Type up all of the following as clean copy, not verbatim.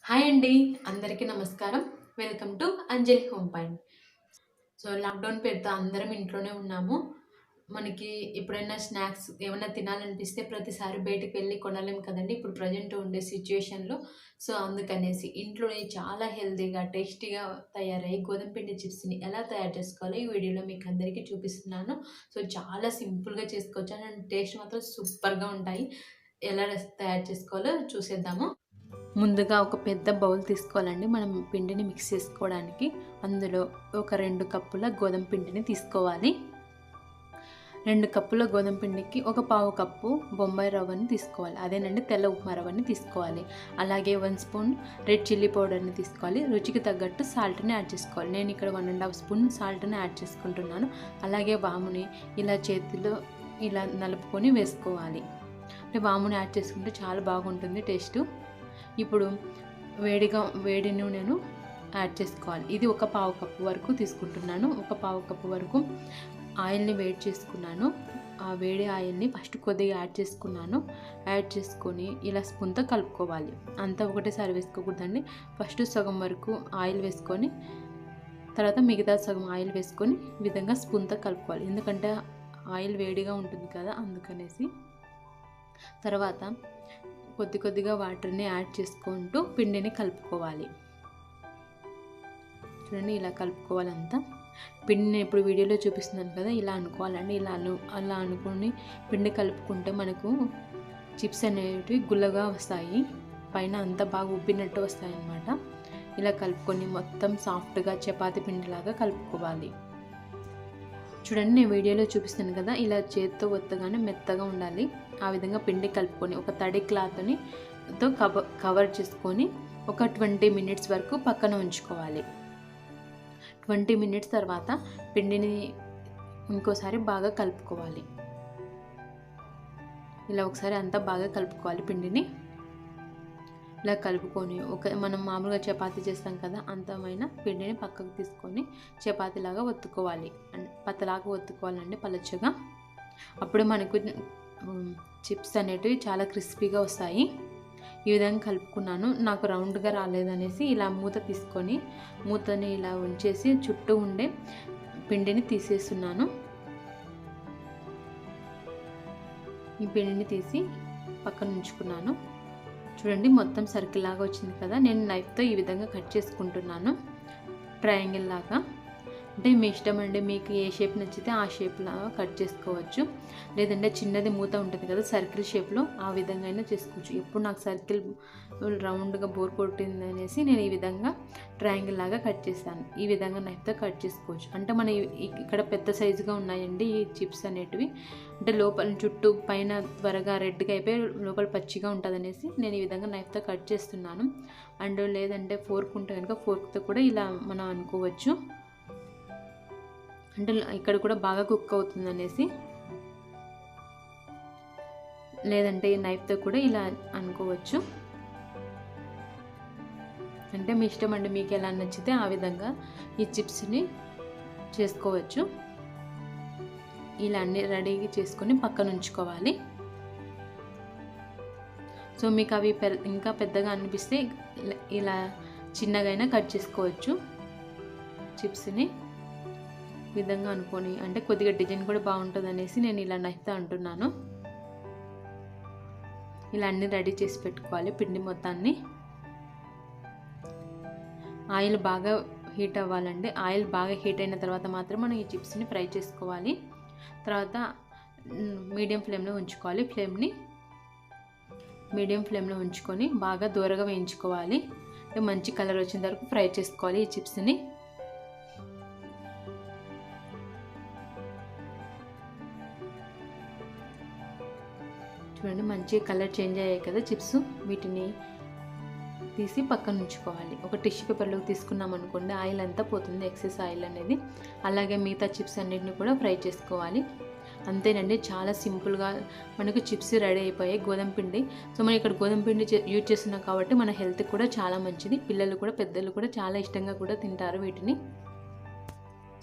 Hi అండి. అందరికీ నమస్కారం. Welcome to Anjali home point. So, lockdown పేరుతో అందరం ఇంట్లోనే ఉన్నాము. మనకి ఎప్పుడైనా స్నాక్స్ ఏమన్నా తినాలనిపిస్తే ప్రతిసారి బయటికి వెళ్లి కొనలేం కదండీ! ఇప్పుడు ప్రెజెంట్ ఉండే సిట్యుయేషన్‌లో. సో, అందుకనేసి ఇంట్లోనే చాలా హెల్తీగా, టేస్టీగా తయారయ్యే గోధుమ పిండి చిప్స్‌ని ఎలా తయారు చేసుకోవాలో ఈ వీడియోలో మీకు అందరికీ చూపిస్తున్నాను. సో, చాలా సింపుల్‌గా చేసుకోవచ్చు అండ్ టేస్ట్ మాత్రం సూపర్‌గా ఉంటాయి. ఎలా తయారు చేసుకోవాలో చూసేద్దాము. ముందుగా ఒక పెద్ద బౌల్ తీసుకోవాలండి మనం పిండిని మిక్స్ చేసుకోవడానికి. అందులో ఒక 2 కప్పుల గోధుమ పిండిని తీసుకోవాలి. 2 కప్పుల గోధుమ పిండికి ఒక పావు కప్పు బొంబాయి రవ్వని తీసుకోవాలి. అదేనండి తెల్ల ఉప్మా రవ్వని తీసుకోవాలి. అలాగే 1 స్పూన్ రెడ్ చిల్లీ పౌడర్‌ని తీసుకోవాలి. రుచికి తగ్గట్టు సాల్ట్‌ని యాడ్ చేసుకోవాలి. నేను ఇక్కడ 1 ½ స్పూన్ సాల్ట్‌ని యాడ్ చేసుకుంటున్నాను. అలాగే వాముని ఇలా చేతిలో ఇలా నలుపుకొని వేసుకోవాలి. అంటే వాముని యాడ్ చేసుకుంటే చాలా బాగుంటుంది టేస్టు. ఇప్పుడు వేడి నూనెను యాడ్ చేసుకోవాలి. ఇది ఒక పావు కప్పు వరకు తీసుకుంటున్నాను. ఒక పావు కప్పు వరకు ఆయిల్‌ని వేడి చేసుకున్నాను. ఆ వేడి ఆయిల్‌ని ఫస్ట్ కొద్దిగా యాడ్ చేసుకున్నాను. యాడ్ చేసుకొని ఇలా స్పూన్‌తో కలుపుకోవాలి. అంతా ఒకటేసారి వేసుకోకూడదండి. ఫస్ట్ సగం వరకు ఆయిల్ వేసుకొని తర్వాత మిగతా సగం ఆయిల్ వేసుకొని ఈ విధంగా స్పూన్‌తో కలుపుకోవాలి. ఎందుకంటే ఆయిల్ వేడిగా ఉంటుంది కదా అందుకనేసి. తర్వాత కొద్దిగా వాటర్‌ని యాడ్ చేసుకుంటూ పిండిని కలుపుకోవాలి. చూడండి ఇలా కలుపుకోవాలంతా. పిండిని ఇప్పుడు వీడియోలో చూపిస్తున్నాను కదా ఇలా అనుకోవాలండి. అలా అనుకొని పిండి కలుపుకుంటే మనకు చిప్స్ అనేటివి గుల్లగా వస్తాయి. పైన అంతా బాగా ఉబ్బినట్టు వస్తాయన్నమాట. ఇలా కలుపుకొని మొత్తం సాఫ్ట్‌గా చపాతీ పిండిలాగా కలుపుకోవాలి. చూడండి నేను వీడియోలో చూపిస్తాను కదా ఇలా చేత్తో ఒత్తగానే మెత్తగా ఉండాలి. ఆ విధంగా పిండి కలుపుకొని ఒక తడి క్లాత్‌ని కవర్ చేసుకొని ఒక 20 మినిట్స్ వరకు పక్కన ఉంచుకోవాలి. 20 మినిట్స్ తర్వాత పిండిని ఇంకోసారి బాగా కలుపుకోవాలి. ఇలా ఒకసారి అంతా బాగా కలుపుకోవాలి పిండిని. ఇలా కలుపుకొని మనం మామూలుగా చపాతీ చేస్తాం కదా అంతమైన పిండిని పక్కకు తీసుకొని చపాతీలాగా ఒత్తుకోవాలి. పతలాగా ఒత్తుకోవాలండి పలచగా. అప్పుడు మనకు చిప్స్ అనేటివి చాలా క్రిస్పీగా వస్తాయి. ఈ విధంగా కలుపుకున్నాను. నాకు రౌండ్గా రాలేదనేసి ఇలా మూత తీసుకొని మూతని ఇలా ఉంచేసి చుట్టూ ఉండే పిండిని తీసేస్తున్నాను. ఈ పిండిని తీసి పక్కన ఉంచుకున్నాను. చూడండి మొత్తం సర్కిల్ లాగా వచ్చింది కదా. నేను నైఫ్తో ఈ విధంగా కట్ చేసుకుంటున్నాను ట్రయాంగిల్ లాగా. అంటే మీ ఇష్టం అండి, మీకు ఏ షేప్ నచ్చితే ఆ షేప్లా కట్ చేసుకోవచ్చు. లేదంటే చిన్నది మూత ఉంటుంది కదా సర్కిల్ షేప్లో, ఆ విధంగా అయినా చేసుకోవచ్చు. ఎప్పుడు నాకు సర్కిల్ రౌండ్గా బోర్ కొట్టింది అనేసి నేను ఈ విధంగా ట్రయాంగిల్ లాగా కట్ చేశాను. ఈ విధంగా నైఫ్తో కట్ చేసుకోవచ్చు. అంటే మన ఇక్కడ పెద్ద సైజుగా ఉన్నాయండి ఈ చిప్స్ అనేటివి. అంటే లోపల చుట్టూ పైన త్వరగా రెడ్గా అయిపోయి లోపల పచ్చిగా ఉంటుంది అనేసి నేను ఈ విధంగా నైఫ్తో కట్ చేస్తున్నాను. అండ్ లేదంటే ఫోర్క్ ఉంటే కనుక ఫోర్క్తో కూడా ఇలా మనం అనుకోవచ్చు. అంటే ఇక్కడ కూడా బాగా కుక్ అవుతుంది అనేసి. లేదంటే ఈ నైఫ్తో కూడా ఇలా అనుకోవచ్చు. అంటే మీ ఇష్టం అండి, మీకు ఎలా నచ్చితే ఆ విధంగా ఈ చిప్స్ని చేసుకోవచ్చు. ఇలా అన్ని రెడీగా చేసుకొని పక్కన ఉంచుకోవాలి. సో మీకు అవి ఇంకా పెద్దగా అనిపిస్తే ఇలా చిన్నగైనా కట్ చేసుకోవచ్చు చిప్స్ని. విధంగా అనుకొని అంటే కొద్దిగా డిజైన్ కూడా బాగుంటుంది అనేసి నేను ఇలా నైఫ్తో అంటున్నాను. ఇలా అన్ని రెడీ చేసి పెట్టుకోవాలి పిండి మొత్తాన్ని. ఆయిల్ బాగా హీట్ అవ్వాలండి. ఆయిల్ బాగా హీట్ అయిన తర్వాత మాత్రం మనం ఈ చిప్స్ని ఫ్రై చేసుకోవాలి. తర్వాత మీడియం ఫ్లేమ్లో ఉంచుకోవాలి. మీడియం ఫ్లేమ్లో ఉంచుకొని బాగా దూరగా వేయించుకోవాలి. మంచి కలర్ వచ్చిన వరకు ఫ్రై చేసుకోవాలి ఈ చిప్స్ని. చూడండి మంచి కలర్ చేంజ్ అయ్యాయి కదా చిప్స్. వీటిని తీసి పక్కన ఉంచుకోవాలి. ఒక టిష్యూ పేపర్లో తీసుకున్నాం అనుకోండి ఆయిల్ అంతా పోతుంది, ఎక్సెస్ ఆయిల్ అనేది. అలాగే మిగతా చిప్స్ అన్నిటిని కూడా ఫ్రై చేసుకోవాలి. అంతేనండి, చాలా సింపుల్గా మనకు చిప్స్ రెడీ అయిపోయాయి గోధుమ పిండి. సో మనం ఇక్కడ గోధుమ పిండి యూజ్ చేస్తున్నాం కాబట్టి మన హెల్త్ కూడా చాలా మంచిది. పిల్లలు కూడా పెద్దలు కూడా చాలా ఇష్టంగా కూడా తింటారు వీటిని.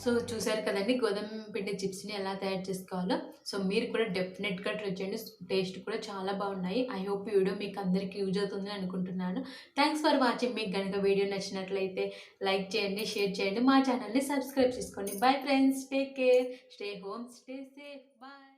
సో చూసారు కదండీ గోధుమ పిండి చిప్స్‌ని ఎలా తయారు చేసుకోవాలో. సో మీరు కూడా డెఫినెట్‌గా ట్రై చేయండి. టేస్ట్ కూడా చాలా బాగున్నాయి. ఐ హోప్ ఈ వీడియో మీకు అందరికి యూజ్ అవుతుందని అనుకుంటున్నాను. Thanks for watching. మీకు గనుక వీడియో నచ్చినట్లయితే లైక్ చేయండి, షేర్ చేయండి. మా ఛానెల్‌ని సబ్స్క్రైబ్ చేసుకోండి. Bye friends. Take care. Stay home, stay safe. By.